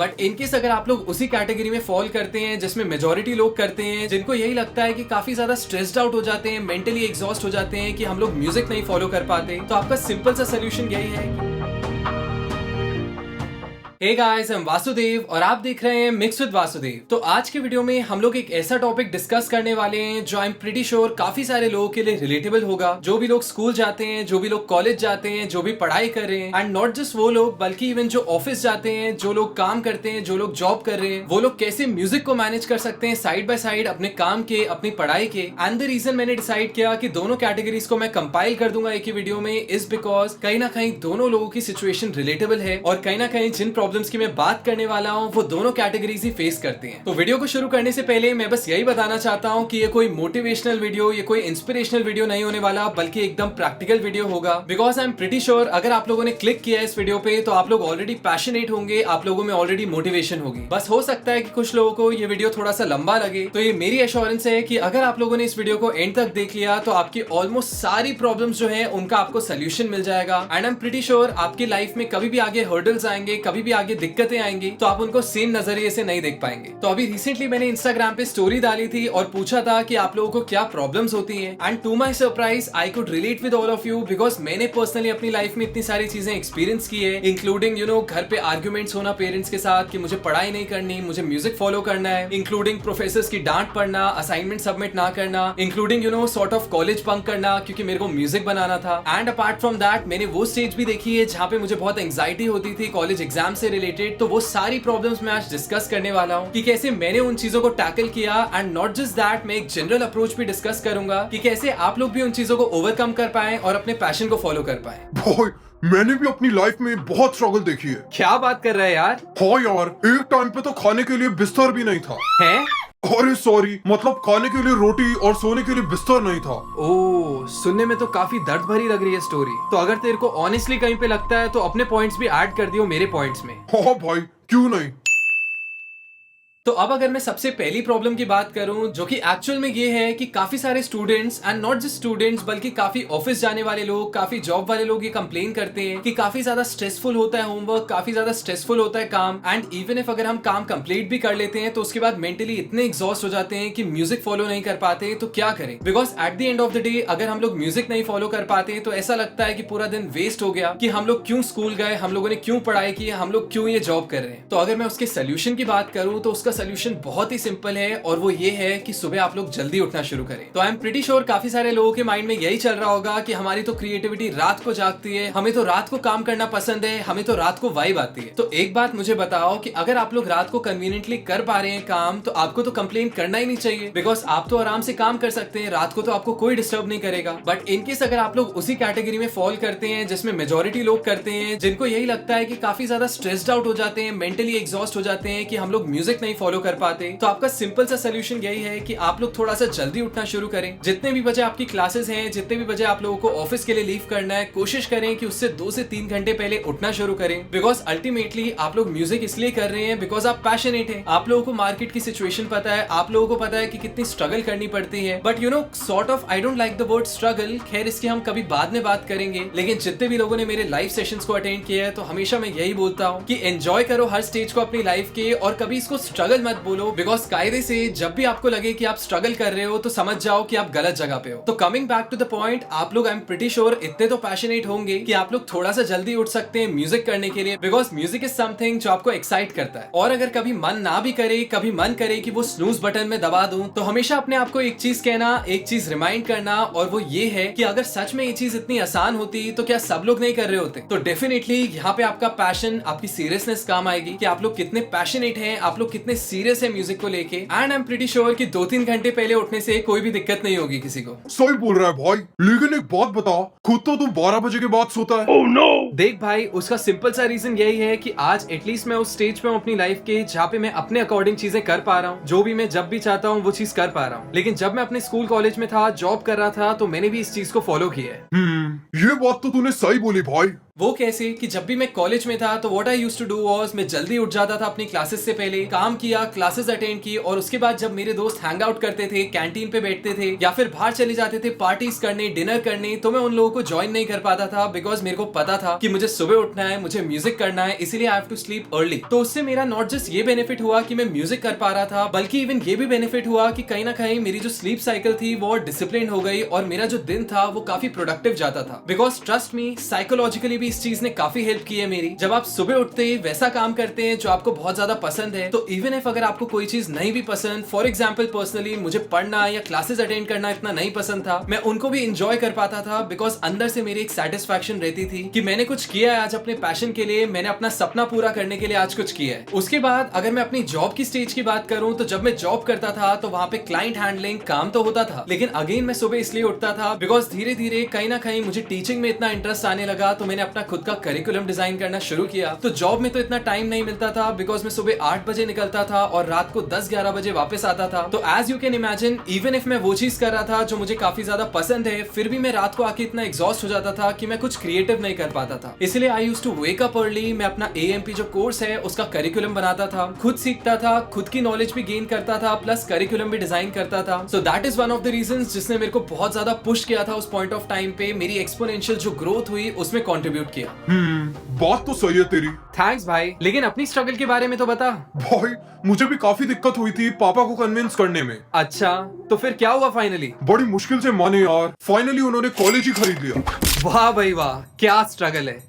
But in case अगर आप लोग उसी कैटेगरी में फॉल करते हैं जिसमें मेजोरिटी लोग करते हैं, जिनको यही लगता है कि काफी ज्यादा स्ट्रेस्ड आउट हो जाते हैं, मेंटली एग्जॉस्ट हो जाते हैं कि हम लोग म्यूजिक नहीं फॉलो कर पाते, तो आपका सिंपल सा सोल्यूशन यही है। हे गाइस, I'm वासुदेव और आप देख रहे हैं मिक्स विद वासुदेव। तो आज के वीडियो में हम लोग एक ऐसा टॉपिक डिस्कस करने वाले हैं जो आई एम प्रीटी श्योर काफी सारे लोगों के लिए रिलेटेबल होगा। जो भी लोग स्कूल जाते हैं, जो भी लोग कॉलेज जाते हैं, जो भी पढ़ाई कर रहे हैं, एंड नॉट जस्ट वो लोग बल्कि इवन जो ऑफिस जाते हैं, जो लोग काम करते हैं, जो लोग जॉब कर रहे हैं, वो लोग कैसे म्यूजिक को मैनेज कर सकते हैं साइड बाय साइड अपने काम के, अपनी पढ़ाई के। एंड द रीजन मैंने डिसाइड किया कि दोनों कैटेगरीज को मैं कंपाइल कर दूंगा एक ही वीडियो में इज बिकॉज कहीं ना कहीं दोनों लोगों की सिचुएशन रिलेटेबल है और कहीं ना कहीं जिन प्रॉब्लम्स की मैं बात करने वाला हूं वो दोनों कैटेगरीज ही फेस करते हैं। तो वीडियो को शुरू करने से पहले मैं बस यही बताना चाहता हूं कि ये कोई मोटिवेशनल वीडियो, ये कोई इंस्पिरेशनल वीडियो नहीं होने वाला, बल्कि एकदम प्रैक्टिकल वीडियो होगा। Because I am pretty sure अगर आप लोगों ने क्लिक किया है इस वीडियो पे तो आप लोग ऑलरेडी पैशनेट होंगे, आप लोगों में ऑलरेडी मोटिवेशन होगी। बस हो सकता है कि कुछ लोगों को ये वीडियो थोड़ा सा लंबा लगे, तो ये मेरी एश्योरेंस है कि अगर आप लोगों ने इस वीडियो को एंड तक देख लिया तो आपकी ऑलमोस्ट सारी प्रॉब्लम्स जो है उनका आपको सोल्यूशन मिल जाएगा। And I am pretty sure आपकी लाइफ में कभी भी आगे हर्डल्स आएंगे, कभी भी आगे दिक्कतें आएंगी, तो आप उनको सेम नजरिए से नहीं देख पाएंगे। तो अभी रिसेंटली मैंने इंस्टाग्राम पे स्टोरी डाली थी और पूछा था कि आप लोगों को क्या प्रॉब्लम्स होती हैं, and to my surprise I could relate with all of you because मैंने पर्सनली अपनी लाइफ में इतनी सारी चीजें एक्सपीरियंस की है, इंक्लूडिंग घर पे आर्ग्यूमेंट्स होना पेरेंट्स के साथ कि मुझे पढ़ाई नहीं करनी, मुझे म्यूजिक फॉलो करना है, इंक्लूडिंग प्रोफेसर्स की डांट पड़ना, असाइनमेंट सबमिट ना करना, including sort of college bunk करना क्योंकि मेरे को म्यूजिक बनाना था। एंड अपार्ट फ्रॉम दैट मैंने वो स्टेज भी देखी है जहाँ पे मुझे बहुत एंग्जाइटी होती थी कॉलेज एग्जाम से रिलेटेड। तो वो सारी प्रॉब्लम्स मैं आज डिस्कस करने वाला हूँ कि कैसे मैंने उन चीजों को टैकल किया, एंड नॉट जस्ट दैट मैं एक जनरल अप्रोच भी डिस्कस करूंगा कि कैसे आप लोग भी उन चीजों को ओवरकम कर पाए और अपने पैशन को फॉलो कर पाए। भाई मैंने भी अपनी लाइफ में बहुत स्ट्रगल देखी है। क्या बात कर रहे हैं यार? हाँ यार, एक टाइम पे तो खाने के लिए बिस्तर भी नहीं था। हैं? अरे सॉरी, मतलब खाने के लिए रोटी और सोने के लिए बिस्तर नहीं था। ओह, सुनने में तो काफी दर्द भरी लग रही है स्टोरी। तो अगर तेरे को ऑनेस्टली कहीं पे लगता है तो अपने पॉइंट्स भी ऐड कर दियो मेरे पॉइंट्स में। हाँ भाई, क्यों नहीं। तो अब अगर मैं सबसे पहली प्रॉब्लम की बात करूं जो कि एक्चुअल में ये है कि काफी सारे students, and not just students बल्कि काफी ऑफिस जाने वाले लोग, काफी जॉब वाले लोग ये कंप्लेन करते हैं कि काफी ज्यादा स्ट्रेसफुल होता है होमवर्क, काफी ज्यादा स्ट्रेसफुल होता है काम, एंड इवन इफ अगर हम काम कंप्लीट भी कर लेते हैं तो उसके बाद मेंटली इतने एग्जॉस्ट हो जाते हैं कि म्यूजिक फॉलो नहीं कर पाते। तो क्या करें? Because at the end of the day अगर हम लोग म्यूजिक नहीं फॉलो कर पाते तो ऐसा लगता है कि पूरा दिन वेस्ट हो गया, कि हम लोग क्यों स्कूल गए, हम लोगों ने क्यों पढ़ाई की, हम लोग क्यों ये जॉब कर रहे हैं। तो अगर मैं उसके सोल्यूशन की बात करूं तो उसका सोल्यूशन बहुत सिंपल है और वो ये है कि सुबह आप लोग जल्दी उठना शुरू करें। तो आई एम प्रीटी श्योर काफी सारे लोगों के माइंड में यही चल रहा होगा कि हमारी तो क्रिएटिविटी रात को जागती है, हमें तो रात को काम करना पसंद है, हमें तो रात को वाइब आती है। तो एक बात मुझे बताओ कि अगर आप लोग रात को कन्वीनियंटली कर पा रहे हैं काम तो आपको तो कंप्लेन करना ही नहीं चाहिए, बिकॉज आप तो आराम से काम कर सकते हैं, रात को तो आपको कोई डिस्टर्ब नहीं करेगा। बट इनकेस अगर आप लोग उसी कैटेगरी में फॉल करते हैं जिसमें मेजोरिटी लोग करते हैं, जिनको यही लगता है कि काफी ज्यादा स्ट्रेस्ड आउट हो जाते हैं, मेंटली एग्जॉस्ट हो जाते हैं कि हम लोग म्यूजिक नहीं फॉलो कर पाते, तो आपका सिंपल सा सोल्यूशन यही है कि आप लोग थोड़ा सा जल्दी उठना शुरू करें। जितने भी बजे आपकी क्लासेस हैं, जितने भी बजे आप लोगों को ऑफिस के लिए लीव करना है, कोशिश करें कि उससे 2 से 3 घंटे पहले उठना शुरू करें। बिकॉज अल्टीमेटली आप लोग म्यूजिक इसलिए कर रहे हैं बिकॉज आप पैशनेट हैं, आप लोगों को मार्केट की सिचुएशन पता है, आप लोगों को पता है कि कितनी स्ट्रगल करनी पड़ती है। But sort of I don't like the word struggle, खैर इसकी हम कभी बाद में बात करेंगे। लेकिन जितने भी लोगों ने मेरे लाइव सेशंस को अटेंड किया है तो हमेशा मैं यही बोलता हूँ कि एंजॉय करो हर स्टेज को अपनी लाइफ के, और कभी इसको स्ट्रगल मत बोलो, बिकॉज कायदे से जब भी आपको लगे कि आप स्ट्रगल कर रहे हो तो समझ जाओ कि आप गलत जगह पे हो। तो coming back to the point, आप लोग आई एम प्रीटी श्योर इतने तो पैशनेट होंगे कि आप लोग थोड़ा सा जल्दी उठ सकते हैं म्यूजिक करने के लिए, बिकॉज म्यूजिक इज समथिंग जो आपको एक्साइट करता है। और अगर कभी मन ना भी करे, कभी मन करे कि वो स्नूज बटन में दबा दूं, तो हमेशा अपने आप को एक चीज कहना, एक चीज रिमाइंड करना, और वो ये है कि अगर सच में ये चीज इतनी आसान होती तो क्या सब लोग नहीं कर रहे होते? तो डेफिनेटली यहाँ पे आपका पैशन, आपकी सीरियसनेस काम आएगी कि आप लोग कितने पैशनेट हैं, आप लोग कितने सीरियस है म्यूजिक को लेके। And I am pretty sure कि 2-3 घंटे पहले उठने से कोई भी दिक्कत नहीं होगी किसी को। सही बोल रहा है भाई, लेकिन एक बात बता, खुद तो तू 12 बजे के बाद सोता है। Oh no. देख भाई, उसका सिंपल सा रीजन यही है कि आज एटलीस्ट मैं उस स्टेज पे हूँ अपनी लाइफ के जहाँ पे मैं अपने अकॉर्डिंग चीजें कर पा रहा हूँ, जो भी मैं जब भी चाहता हूँ वो चीज कर पा रहा हूँ। लेकिन जब मैं अपने स्कूल कॉलेज में था, जॉब कर रहा था, तो मैंने भी इस चीज को फॉलो किया है। ये बात तो तूने सही बोली भाई। वो कैसे कि जब भी मैं कॉलेज में था तो what I used to do was मैं जल्दी उठ जाता था अपनी क्लासेस से पहले, काम किया, क्लासेस अटेंड की, और उसके बाद जब मेरे दोस्त हैंग आउट करते थे, कैंटीन पे बैठते थे या फिर बाहर चले जाते थे पार्टीज करने, डिनर करने, तो मैं उन लोगों को ज्वाइन नहीं कर पाता था बिकॉज मेरे को पता था कि मुझे सुबह उठना है, मुझे म्यूजिक करना है, इसीलिए I have to sleep early. तो उससे मेरा नॉट जस्ट ये बेनिफिट हुआ कि मैं म्यूजिक कर पा रहा था, बल्कि इवन ये भी बेनिफिट हुआ कि कहीं ना कहीं मेरी जो स्लीप साइकिल थी वो डिसिप्लिन हो गई और मेरा जो दिन था वो काफी प्रोडक्टिव जाता था। बिकॉज ट्रस्ट मी, साइकोलॉजिकली भी इस चीज ने काफी हेल्प की है मेरी। जब आप सुबह उठते ही वैसा काम करते हैं जो आपको बहुत ज्यादा पसंद है, तो इवन इफ अगर आपको कोई चीज नहीं भी पसंद, फॉर एग्जाम्पल पर्सनली मुझे पढ़ना या क्लासेस अटेंड करना इतना नहीं पसंद था, मैं उनको भी इंजॉय कर पाता था बिकॉज अंदर से मेरी एक सेटिस्फैक्शन रहती थी कि मैंने कुछ किया है आज अपने पैशन के लिए, मैंने अपना सपना पूरा करने के लिए आज कुछ किया है। उसके बाद अगर मैं अपनी जॉब की स्टेज की बात करूं तो जब मैं जॉब करता था तो वहां पे क्लाइंट हैंडलिंग काम तो होता था, लेकिन अगेन मैं सुबह इसलिए उठता था बिकॉज धीरे धीरे कहीं ना कहीं मुझे टीचिंग में इतना इंटरेस्ट आने लगा, तो मैंने अपना खुद का करिकुलम डिजाइन करना शुरू किया। तो जॉब में तो इतना टाइम नहीं मिलता था बिकॉज मैं सुबह 8 बजे निकलता था और रात को 10-11 बजे वापस आता था। तो as you can imagine, even if मैं वो चीज कर रहा था जो मुझे काफी ज्यादा पसंद है, फिर भी मैं रात को आके इतना एग्जॉस्ट हो जाता था कि मैं कुछ क्रिएटिव नहीं कर पाता था। इसलिए I used to wake up early, मैं अपना AMP जो कोर्स है उसका करिकुलम बनाता था, खुद सीखता था, खुद की नॉलेज भी गेन करता था, प्लस करिकुलम भी डिजाइन करता था। So that is one of the reasons जिसने मेरे को बहुत ज्यादा पुश किया था उस पॉइंट ऑफ टाइम पे, मेरी एक्सपोनेंशियल जो ग्रोथ हुई उसमें कंट्रीब्यूट किया। बात तो सही है तेरी। थैंक्स भाई, लेकिन अपनी स्ट्रगल के बारे में तो बता। भाई मुझे भी काफी दिक्कत हुई थी पापा को कन्विंस करने में। अच्छा, तो फिर क्या हुआ फाइनली? बड़ी मुश्किल से माने यार, फाइनली उन्होंने कॉलेज ही खरीद लिया। वाह भाई वाह, क्या स्ट्रगल है।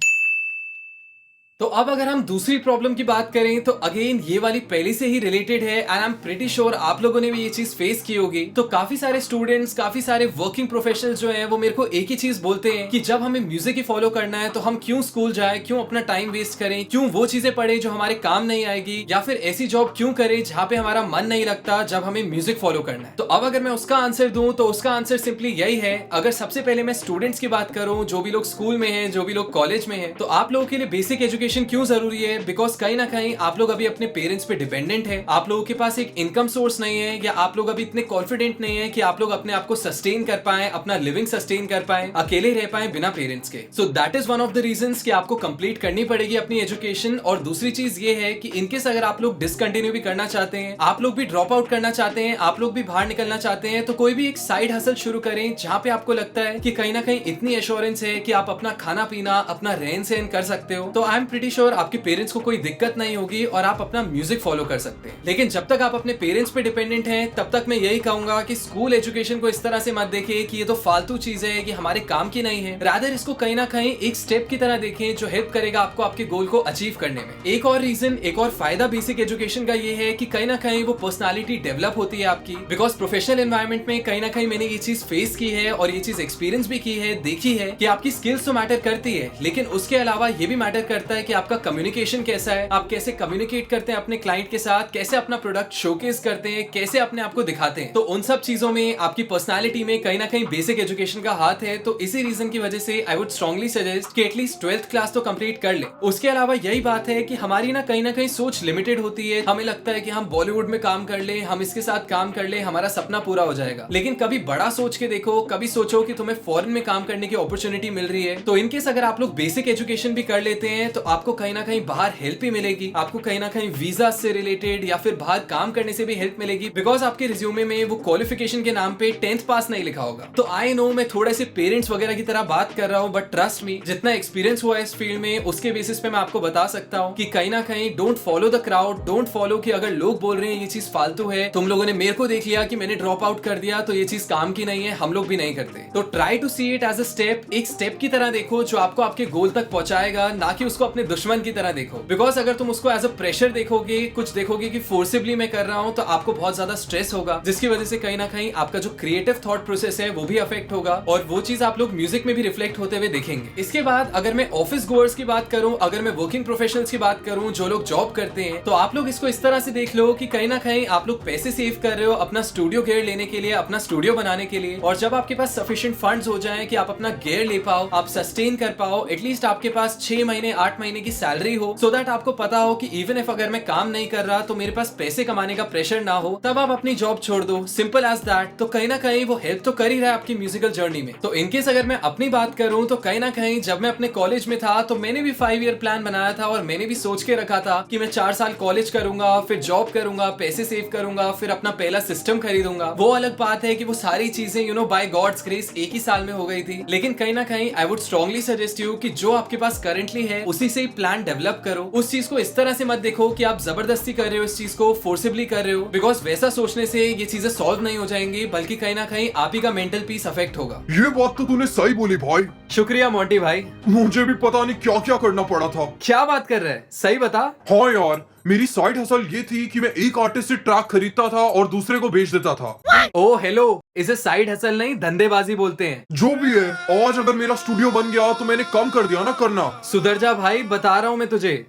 तो अब अगर हम दूसरी प्रॉब्लम की बात करें तो अगेन ये वाली पहले से ही रिलेटेड है and I am pretty sure आप लोगों ने भी ये चीज फेस की होगी। तो काफी सारे स्टूडेंट्स, काफी सारे वर्किंग प्रोफेशनल्स जो हैं वो मेरे को एक ही चीज बोलते हैं कि जब हमें म्यूजिक ही फॉलो करना है तो हम क्यों स्कूल जाए, क्यों अपना टाइम वेस्ट करें, क्यों वो चीजें पढ़े जो हमारे काम नहीं आएगी, या फिर ऐसी जॉब क्यों करें जहाँ पे हमारा मन नहीं लगता जब हमें म्यूजिक फॉलो करना है। तो अब अगर मैं उसका आंसर दूं तो उसका आंसर सिंपली यही है। अगर सबसे पहले मैं स्टूडेंट्स की बात करूं, जो भी लोग स्कूल में हैं, जो भी लोग कॉलेज में हैं, तो आप लोगों के लिए बेसिक एजुकेशन क्यों जरूरी है? बिकॉज कहीं ना कहीं आप लोग अभी अपने पेरेंट्स पे डिपेंडेंट है, आप लोगों के पास एक इनकम सोर्स नहीं है, या आप लोग अभी इतने कॉन्फिडेंट नहीं है कि आप लोग अपने आप को सस्टेन कर पाए, अपना लिविंग सस्टेन कर पाए, अकेले रह पाए बिना पेरेंट्स के। So that is one of the reasons कि आपको कंप्लीट करनी पड़ेगी अपनी एजुकेशन। और दूसरी चीज ये है कि इनकेस अगर आप लोग डिसकंटिन्यू भी करना चाहते हैं, आप लोग भी ड्रॉप आउट करना चाहते हैं, आप लोग भी बाहर निकलना चाहते हैं, तो कोई भी एक साइड हसल शुरू करें जहां पे आपको लगता है कि कहीं ना कहीं इतनी एश्योरेंस है कि आप अपना खाना पीना, अपना रहन सहन कर सकते हो। तो आई एम प्रीटी श्योर आपके पेरेंट्स को कोई दिक्कत नहीं होगी और आप अपना म्यूजिक फॉलो कर सकते हैं। लेकिन जब तक आप अपने पेरेंट्स पे डिपेंडेंट हैं, तब तक मैं यही कहूंगा कि स्कूल एजुकेशन को इस तरह से मत देखिए कि ये तो फालतू चीज है, कि हमारे काम की नहीं है। रादर इसको कहीं ना कहीं एक स्टेप की तरह देखें जो हेल्प करेगा आपको आपके गोल को अचीव करने में। एक और रीजन, एक और फायदा बेसिक एजुकेशन का ये है कि कहीं ना कहीं वो पर्सनालिटी डेवलप होती है आपकी। बिकॉज प्रोफेशनल एनवायरमेंट में कहीं ना कहीं मैंने ये चीज फेस की है और ये चीज एक्सपीरियंस भी की है, देखी है कि आपकी स्किल्स तो मैटर करती है, लेकिन उसके अलावा ये भी मैटर करता है कि आपका कम्युनिकेशन कैसा है, आप कैसे कम्युनिकेट करते हैं अपने क्लाइंट के साथ, कैसे अपना प्रोडक्ट शोकेस करते हैं, कैसे अपने आप को दिखाते हैं। तो उन सब चीजों में, आपकी पर्सनालिटी में कहीं ना कहीं बेसिक एजुकेशन का हाथ है। तो इसी रीजन की वजह से आई वुड स्ट्रांगली सजेस्ट कि एटलीस्ट 12th क्लास तो कंप्लीट कर ले। उसके अलावा यही बात है कि हमारी ना कहीं सोच लिमिटेड होती है। हमें लगता है कि हम बॉलीवुड में काम कर ले, हम इसके साथ काम कर ले, हमारा सपना पूरा हो जाएगा। लेकिन कभी बड़ा सोच के देखो, कभी सोचो कि तुम्हें फॉरेन में काम करने की अपॉर्चुनिटी मिल रही है। तो इनकेस अगर आप लोग बेसिक एजुकेशन भी कर लेते हैं तो आपको कहीं ना कहीं बाहर हेल्प भी मिलेगी, आपको कहीं ना कहीं वीजा से रिलेटेड या फिर बाहर काम करने से भी हेल्प मिलेगी। बिकॉज आपके रिज्यूमे में वो क्वालिफिकेशन के नाम पे 10th पास नहीं लिखा होगा। तो आई नो मैं थोड़े से पेरेंट्स वगैरह की तरह बात कर रहा हूँ, बट ट्रस्ट मी, जितना एक्सपीरियंस हुआ है इस फील्ड में उसके बेसिस पे मैं आपको बता सकता हूँ कि कहीं ना कहीं don't follow the crowd, don't follow कि अगर लोग बोल रहे हैं ये चीज फालतू है, तुम लोगों ने मेरे को देख लिया कि मैंने ड्रॉप आउट कर दिया तो ये चीज काम की नहीं है, हम लोग भी नहीं करते। तो try to see it as a step, एक स्टेप की तरह देखो जो आपको आपके गोल तक पहुंचाएगा, ना कि उसको अपने दुश्मन की तरह देखो। बिकॉज अगर तुम उसको एज अ प्रेशर देखोगे, कुछ देखोगे कि फोर्सिबली मैं कर रहा हूं, तो आपको बहुत ज्यादा स्ट्रेस होगा, जिसकी वजह से कहीं ना कहीं आपका जो क्रिएटिव थॉट प्रोसेस है वो भी अफेक्ट होगा, और वो चीज आप लोग म्यूजिक में भी रिफ्लेक्ट होते हुए देखेंगे। इसके बाद अगर मैं ऑफिस गोअर्स की बात करूं, अगर मैं वर्किंग प्रोफेशनल्स की बात करूं, जो लोग जॉब करते हैं, तो आप लोग इसको इस तरह से देख लो कि कहीं ना कहीं आप लोग पैसे सेव कर रहे हो अपना स्टूडियो गियर लेने के लिए, अपना स्टूडियो बनाने के लिए, और जब आपके पास सफिशिएंट फंड्स हो जाएं कि आप अपना गियर ले पाओ, आप सस्टेन कर पाओ, एटलीस्ट आपके पास 6 महीने 8 महीने की सैलरी हो, सो दैट आपको पता हो कि इवन इफ अगर मैं काम नहीं कर रहा तो मेरे पास पैसे कमाने का प्रेशर ना हो, तब आप अपनी जॉब छोड़ दो, सिंपल एज दैट। तो कहीं ना कहीं वो हेल्प तो कर ही रहा है आपकी म्यूजिकल जर्नी में। तो इनकेस अगर मैं अपनी बात करूं तो कहीं ना कहीं जब मैं अपने कॉलेज में था तो मैंने भी 5 ईयर प्लान बनाया था और मैंने भी सोच के रखा था कि मैं 4 साल कॉलेज करूंगा, फिर जॉब करूंगा, पैसे सेव करूंगा, फिर अपना पहला सिस्टम खरीदूंगा। वो अलग बात है कि वो सारी चीजें बाय गॉड्स ग्रेस एक ही साल में हो गई थी। लेकिन कहीं ना कहीं I would strongly suggest you कि जो आपके पास करंटली है उसी से ही प्लान डेवलप करो। उस चीज को इस तरह से मत देखो कि आप जबरदस्ती कर रहे हो, इस चीज को फोर्सिबली कर रहे हो, बिकॉज वैसा सोचने से ये चीजें सॉल्व नहीं हो जाएंगी, बल्कि कहीं ना कहीं आप ही का मेंटल पीस अफेक्ट होगा। ये बात तो तूने सही बोली भाई। शुक्रिया मोंटी भाई। मुझे भी पता नहीं क्या क्या करना पड़ा था। क्या बात कर रहे हैं, सही बता। हाँ यार, मेरी साइड हसल ये थी कि मैं एक आर्टिस्ट से ट्रैक खरीदता था और दूसरे को बेच देता था। ओ हेलो, इसे साइड हसल नहीं धंधेबाजी बोलते हैं। जो भी है, आज अगर मेरा स्टूडियो बन गया तो मैंने कम कर दिया ना करना। सुधर जा भाई, बता रहा हूं मैं तुझे।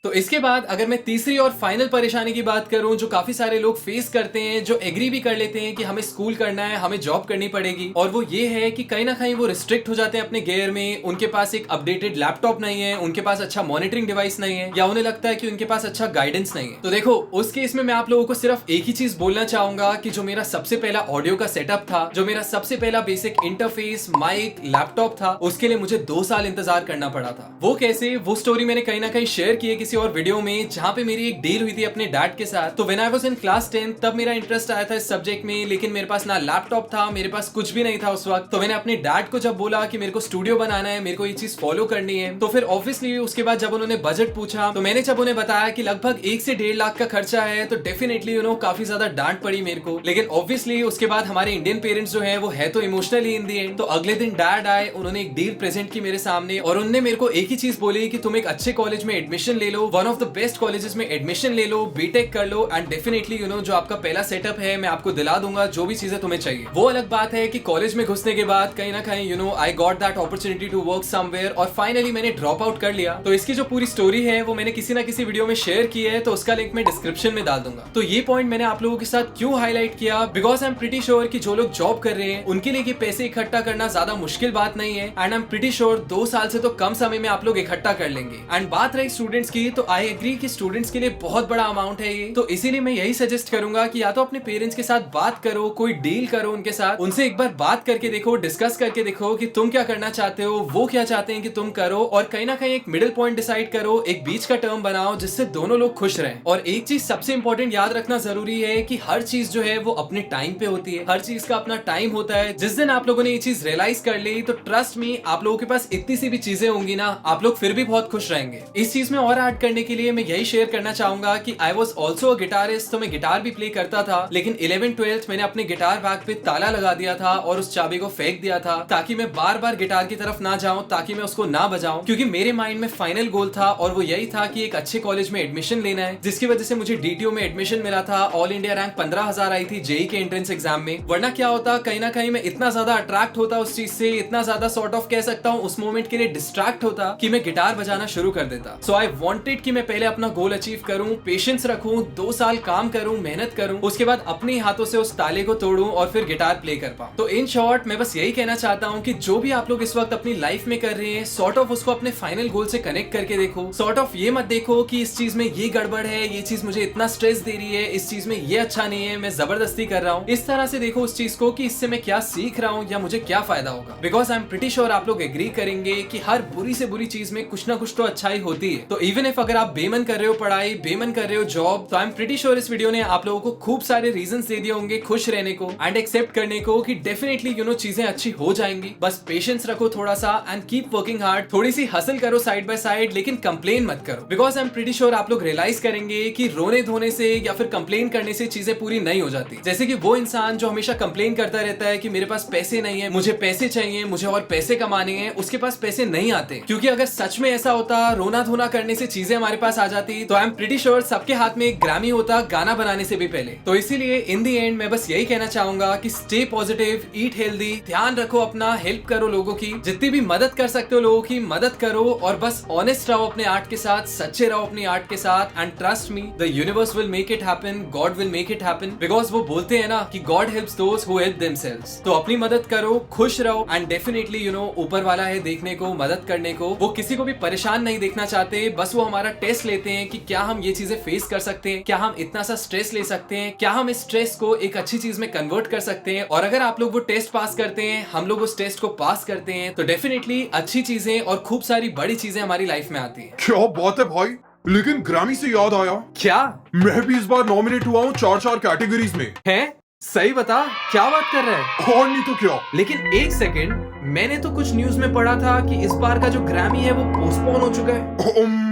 तो इसके बाद अगर मैं तीसरी और फाइनल परेशानी की बात करूं जो काफी सारे लोग फेस करते हैं, जो एग्री भी कर लेते हैं कि हमें स्कूल करना है, हमें जॉब करनी पड़ेगी, और वो ये है कि कहीं ना कहीं वो रिस्ट्रिक्ट हो जाते हैं अपने गियर में। उनके पास एक अपडेटेड लैपटॉप नहीं है, उनके पास अच्छा मॉनिटरिंग डिवाइस नहीं है, या उन्हें लगता है कि उनके पास अच्छा गाइडेंस नहीं है। तो देखो, उस केस में मैं आप लोगों को सिर्फ एक ही चीज बोलना चाहूंगा कि जो मेरा सबसे पहला ऑडियो का सेटअप था, जो मेरा सबसे पहला बेसिक इंटरफेस, माइक, लैपटॉप था, उसके लिए मुझे 2 साल इंतजार करना पड़ा था। वो कैसे, वो स्टोरी मैंने कहीं ना कहीं शेयर की है किसी और वीडियो में, जहां पे मेरी एक डील हुई थी अपने डैड के साथ। तो when I was in class 10 तब मेरा इंटरेस्ट आया था इस सब्जेक्ट में, लेकिन मेरे पास ना लैपटॉप था, मेरे पास कुछ भी नहीं था उस वक्त। तो मैंने अपने डैड को जब बोला कि मेरे को स्टूडियो बनाना है, मेरे को ये चीज फॉलो करनी है, तो फिर ऑब्वियसली उसके बाद जब उन्होंने बजट पूछा तो मैंने जब उन्हें बताया कि लगभग 1 से 1.5 लाख का खर्चा है, तो डेफिनेटली काफी ज्यादा डांट पड़ी मेरे को। लेकिन ऑब्वियसली उसके बाद हमारे इंडियन पेरेंट्स जो है वो है तो इमोशनली इन दी एंड। तो अगले दिन डैड आए, उन्होंने एक डील प्रेजेंट की मेरे सामने, और उन्होंने मेरे को एक ही चीज बोली कि तुम एक अच्छे कॉलेज में एडमिशन ले लो, one of the best colleges में एडमिशन ले लो, बीटेक कर लो, एंड डेफिनेटली जो आपका पहला सेटअप है मैं आपको दिला दूंगा, जो भी चीजें तुम्हें चाहिए। वो अलग बात है कि कॉलेज में घुसने के बाद कहीं ना कहीं I got that opportunity to work somewhere, और फाइनली मैंने ड्रॉप आउट कर लिया। तो इसकी जो पूरी स्टोरी है वो मैंने किसी ना किसी वीडियो में शेयर की है, तो उसका लिंक मैं डिस्क्रिप्शन में डाल दूंगा। तो ये पॉइंट मैंने आप लोगों के साथ क्यों हाईलाइट किया, because I am pretty sure कि जो लोग जॉब कर रहे हैं उनके लिए पैसे इकट्ठा करना ज्यादा मुश्किल बात नहीं है, and I am pretty sure 2 साल से तो कम समय में आप लोग इकट्ठा कर लेंगे। एंड बात रही स्टूडेंट्स की, तो आई एग्री कि स्टूडेंट्स के लिए बहुत बड़ा अमाउंट है ये। तो इसीलिए मैं यही सजेस्ट करूंगा कि या तो अपने पेरेंट्स के साथ बात करो, कोई डील करो उनके साथ, उनसे एक बार बात करके देखो, डिस्कस करके देखो कि तुम क्या करना चाहते हो, वो क्या चाहते हैं कि तुम करो, और कहीं ना कहीं एक मिडिल पॉइंट डिसाइड करो, एक बीच का टर्म बनाओ जिससे दोनों लोग खुश रहें। और एक चीज सबसे इंपॉर्टेंट याद रखना जरूरी है कि हर चीज जो है वो अपने टाइम पे होती है, हर चीज का अपना टाइम होता है। जिस दिन आप लोगों ने ये चीज रियलाइज कर ली, तो ट्रस्ट मी, आप लोगों के पास इतनी सी भी चीजें होंगी ना, आप लोग फिर भी बहुत खुश रहेंगे। इस चीज में और ऐड करने के लिए मैं यही शेयर करना चाहूंगा कि आई वॉज ऑल्सो गिटारिस्ट, तो मैं गिटार भी प्ले करता था, लेकिन 11th-12th मैंने अपने गिटार बैग पे ताला लगा दिया था और उस चाबी को फेंक दिया था, ताकि मैं बार बार गिटार की तरफ ना जाऊं, ताकि मैं उसको ना बजाऊं, क्योंकि मेरे माइंड में फाइनल गोल था और वो यही था कि एक अच्छे कॉलेज में एडमिशन लेना है, जिसकी वजह से मुझे डीटीओ में एडमिशन मिला था। ऑल इंडिया रैंक 15,000 आई थी जेई के एंट्रेंस एग्जाम में। वरना क्या होता, कहीं ना कहीं मैं इतना ज्यादा अट्रैक्ट होता उस चीज से, इतना ज्यादा सॉर्ट ऑफ कह सकता हूँ उस मोमेंट के लिए डिस्ट्रैक्ट होता कि मैं गिटार बजाना शुरू कर देता। सो आई वांटेड कि मैं पहले अपना गोल अचीव करूं, पेशेंस रखूं, 2 साल काम करूं, मेहनत करूं, उसके बाद अपने हाथों से उस ताले को तोड़ूं और फिर गिटार प्ले कर पाऊं। तो इन शॉर्ट मैं बस यही कहना चाहता हूं कि जो भी आप लोग इस वक्त अपनी लाइफ में कर रहे हैं, सॉर्ट ऑफ उसको अपने फाइनल गोल से कनेक्ट करके देखो। सॉर्ट ऑफ ये मत देखो कि इस चीज में ये गड़बड़ है, ये चीज मुझे इतना स्ट्रेस दे रही है, इस चीज में ये अच्छा नहीं है, मैं जबरदस्ती कर रहा हूँ। इस तरह से देखो उस चीज को कि इससे मैं क्या सीख रहा हूँ या मुझे क्या फायदा होगा। Because I am pretty sure आप लोग एग्री करेंगे कि हर बुरी से बुरी चीज में कुछ ना कुछ तो अच्छाई होती है। तो इवन इफ अगर आप बेमन कर रहे हो पढ़ाई, बेमन कर रहे हो जॉब, तो आई एम प्रीटी श्योर इस वीडियो ने आप लोगों को खूब सारे रीजंस दे दिए होंगे खुश रहने को एंड एक्सेप्ट करने को कि डेफिनेटली चीजें अच्छी हो जाएंगी। बस पेशेंस रखो थोड़ा सा एंड कीप वर्किंग हार्ड, थोड़ी सी हसल करो साइड बाय साइड, लेकिन कंप्लेन मत करो। Because I am pretty sure आप लोग रियलाइज करेंगे कि रोने धोने से या फिर कंप्लेन करने से चीजें पूरी नहीं हो जाती। जैसे कि वो इंसान जो हमेशा कंप्लेन करता रहता है कि मेरे पास पैसे नहीं है, मुझे पैसे चाहिए, मुझे और पैसे कमाने हैं, उसके पास पैसे नहीं आते। क्योंकि अगर सच में ऐसा होता, रोना धोना करने से चीजें हमारे पास आ जाती तो आई एम प्रीटी श्योर सबके हाथ में एक ग्रैमी होता गाना बनाने से भी पहले। तो इसीलिए इन दी एंड मैं बस यही कहना चाहूंगा कि स्टे पॉजिटिव, ईट हेल्दी, ध्यान रखो अपना, हेल्प करो लोगों की, जितनी भी मदद कर सकते हो लोगों की मदद करो, और बस ऑनेस्ट रहो अपने आर्ट के साथ, सच्चे रहो अपनी आर्ट के साथ, and trust me the universe will make it happen, God will make it happen, because वो बोलते हैं ना कि God helps those who help themselves. तो अपनी मदद करो, खुश रहो, एंड डेफिनेटली यू नो ऊपर वाला है देखने को, मदद करने को। वो किसी को भी परेशान नहीं देखना चाहते, बस वो हमारा टेस्ट लेते हैं कि क्या हम ये चीजें फेस कर सकते हैं, क्या हम इतना सा स्ट्रेस ले सकते हैं, क्या हम इस स्ट्रेस को एक अच्छी चीज में कन्वर्ट कर सकते हैं। और अगर आप लोग वो टेस्ट पास करते हैं, हम लोग उस टेस्ट को पास करते हैं, तो डेफिनेटली अच्छी चीजें और खूब सारी बड़ी चीजें हमारी लाइफ में आती है। क्या बात है भाई, लेकिन ग्रैमी से याद आया, क्या मैं भी इस बार नॉमिनेट हुआ हूँ 4 कैटेगरीज में। है? सही बता, क्या बात कर रहा है? और नहीं तो क्या। लेकिन एक सेकंड, मैंने तो कुछ न्यूज में पढ़ा था कि इस बार का जो ग्रैमी है वो पोस्टपोन हो चुका है।